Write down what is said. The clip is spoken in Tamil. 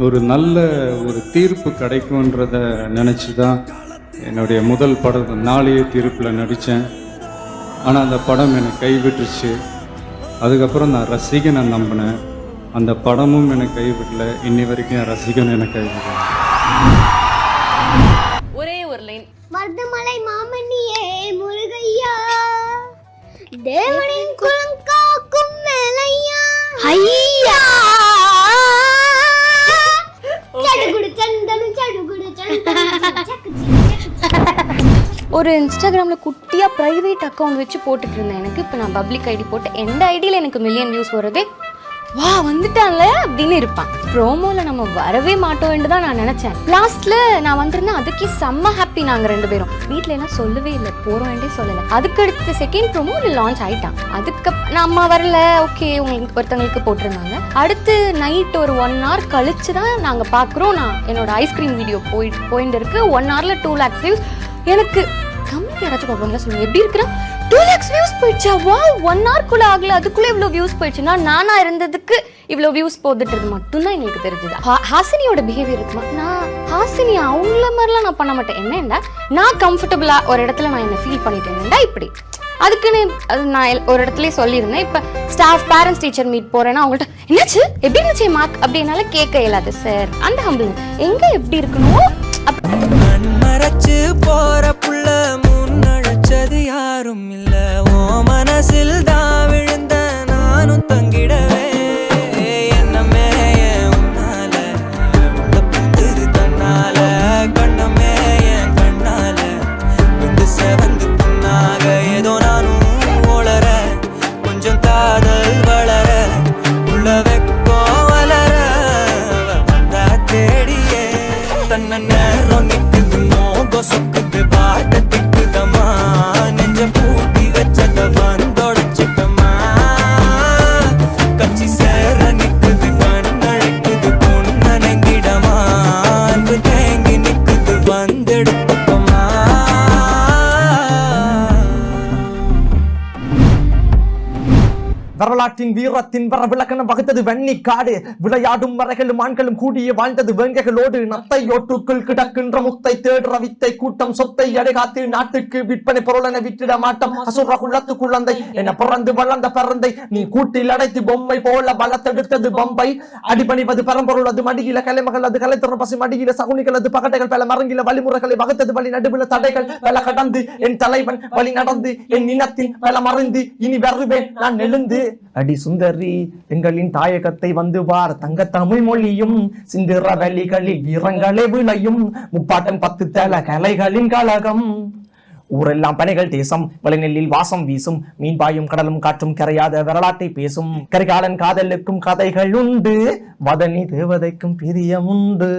ஒரு நல்ல ஒரு தீர்ப்பு கிடைக்கும்ன்றத நினச்சி தான் என்னுடைய முதல் படம் நாளைய தீர்ப்பில் நடித்தேன். ஆனால் அந்த படம் என்னை கைவிட்டுருச்சு. அதுக்கப்புறம் நான் ரசிகனை நம்பினேன். அந்த படமும் என்னை கைவிடல. இன்னி வரைக்கும் என் ரசிகன் என்னை கைவிடல. ஒரே ஒரு லைன். மருதமலை மாமணியே முருகையா, தேவனின் குலம் காக்கும் மேலையா, ஐயா சடுகுடு சந்தனம் சடுகுடு சந்தனம். ஒரு இன்ஸ்டாகிராமில் குட்டியாக ப்ரைவேட் அக்கௌண்ட் வச்சு போட்டுட்டு இருந்தேன். எனக்கு இப்போ நான் பப்ளிக் ஐடி போட்டு எந்த ஐடியில் எனக்கு மில்லியன் வியூஸ் வருது, வா வந்துட்டான்ல அப்படின்னு இருப்பான். ப்ரோமோவில் நம்ம வரவே மாட்டோம்னு தான் நான் நினச்சேன். லாஸ்ட்டில் நான் வந்திருந்தேன். அதுக்கே செம்ம ஹாப்பி. நாங்கள் 2 பேரும் வீட்டில் எல்லாம் சொல்லவே இல்லை, போகிறோம்ன்றே சொல்லலை. அதுக்கு அடுத்த செகண்ட் ப்ரோமோ லான்ச் ஆகிட்டான். அதுக்கு நான் அம்மா வரல, ஓகே உங்களுக்கு ஒருத்தவங்களுக்கு போட்டிருந்தாங்க. அடுத்து நைட் ஒரு 1 hour கழிச்சு தான் நாங்கள் பார்க்குறோம். நான் என்னோட ஐஸ்கிரீம் வீடியோ போயிட்டு இருக்கு. 1 hourல 2 lakhs வியூஸ். எனக்கு கம்மி யாராச்சும் பார்ப்பாங்களா சொல்லுங்க, எப்படி இருக்கிறேன்? 2 lakhs வியூஸ் போயிடுச்சா? வா, 1 hourக்குள்ள ஆகல, அதுக்குள்ளே இவ்வளோ வியூஸ் போயிடுச்சுன்னா நானா இருந்ததுக்கு இவ்வளோ வியூஸ் போட்டுட்டு மட்டும்தான் எங்களுக்கு தெரிஞ்சுது. ஹாசினியோட பிஹேவியர் இருக்குமா? நான் ஹாசினி அவங்கள மாதிரிலாம் நான் பண்ண மாட்டேன். என்னன்னா நான் கம்ஃபர்டபுளா ஒரு இடத்துல நான் என்ன ஃபீல் பண்ணிட்டு இருந்தேன்டா இப்படி. அதுக்குன்னு நான் ஒரு இடத்துல சொல்லியிருந்தேன். இப்போ ஸ்டாஃப் பேரண்ட்ஸ் டீச்சர் மீட் போறேன்னா அவங்கள்ட்ட என்னாச்சு எப்படி இருந்துச்சு மார்க் அப்படின்னால கேட்க இயலாது சார். அந்த ஹம்பிள் எங்க எப்படி இருக்கணும். மறைச்சு போற புள்ள முன்னழைச்சது யாரும் இல்ல, ஓ மனசில் தான் விழுந்த நானும் தங்கிடவே. என்னமே உன்னால புத்துது தன்னால, கண்ணமே என் கண்ணால வந்து செவந்து புண்ணாக. ஏதோ நானும் ஓளர, கொஞ்சம் காதல் வளர, உள்ள வெக்கோ வளர வந்தா தேடியே. தன்ன நேரம் நிக்குது, மோக சொக்குது, பாட்ட திக்குதமா, நெஞ்ச பூட்டி வச்சத வந்தொடச்சிட்டமா. கச்சி சேர நிக்குது, கண்ணழைக்குது, பொண்ண நெங்கிடமா, அன்பு தேங்கி நிக்குது, வந்தெடுத்துக்கமா. வரலாற்றின் வீரத்தின் வரவிளக்கணம் வகுத்தது வெண்ணி காடு. விளையாடும் மறைகளும் ஆண்களும் கூடிய வாழ்ந்தது வேங்கைகளோடு. நத்தையோட்டுக்குள் கிடக்கின்ற முத்தை தேடுற வித்தை கூட்டம் சொத்தை அடைகாத்து நாட்டுக்கு விற்பனை பொருளென விற்றிட மாட்டம். அசுர குள்ளத்து குழந்தை என பிறந்து வளர்ந்த பிறந்தை நீ கூட்டில் அடைத்து பொம்மை போல பலத்தெடுத்தது பம்பை. அடிபணிவது பரம்பொருள் அது மடியில கலைமகள் அது கலைத்திறன் பசி மடியில சகுனிகள் அது பகடைகள் பல மரங்கில வழிமுறைகளை வகுத்தது வழி நடுவில் தடைகள் பல கடந்து என் தலைவன் வழி நடந்து என் இனத்தின் பல மறைந்து இனி வருவேன் நான் எழுந்து. அடி சுந்தரி எங்களின் தாயகத்தை வந்து வார், தங்க தமிழ் மொழியும் சிந்திர வழிகளில் வீரங்களே விளையும், முப்பாட்டன் 10 தல கலைகளின் கழகம். ஊரெல்லாம் பனைகள் தேசம், விளைநெல்லில் வாசம் வீசும், மீன்பாயும் கடலும் காற்றும் கரையாத வரலாற்றை பேசும். கரிகாலன் காதலுக்கும் கதைகள் உண்டு, மதனி தேவதைக்கும் பிரியம் உண்டு.